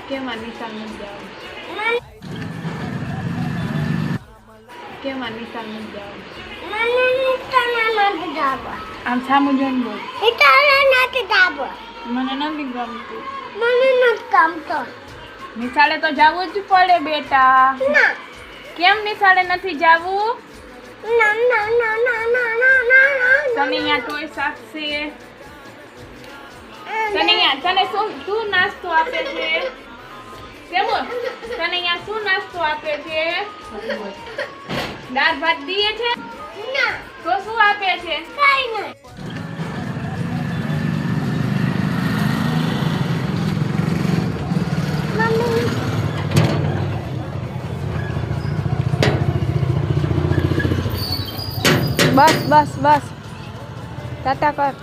કેમ આ નિશાળ નથી જાવ? કેમ આ નિશાળ નથી જાવ? આમ સામું જોઈને બોલ. મને નથી ગમતું. નિશાળે તો જવું જ પડે બેટા. કેમ નિશાળે નથી જવું? તને અહીંયા ટોય આપશે. તને શું નાસ્તો આપે છે? કેમ તને અહીંયા શું નાસ્તો આપે છે? દાળ ભાત દીએ છે? તો શું આપે છે? બસ ટાટા કર.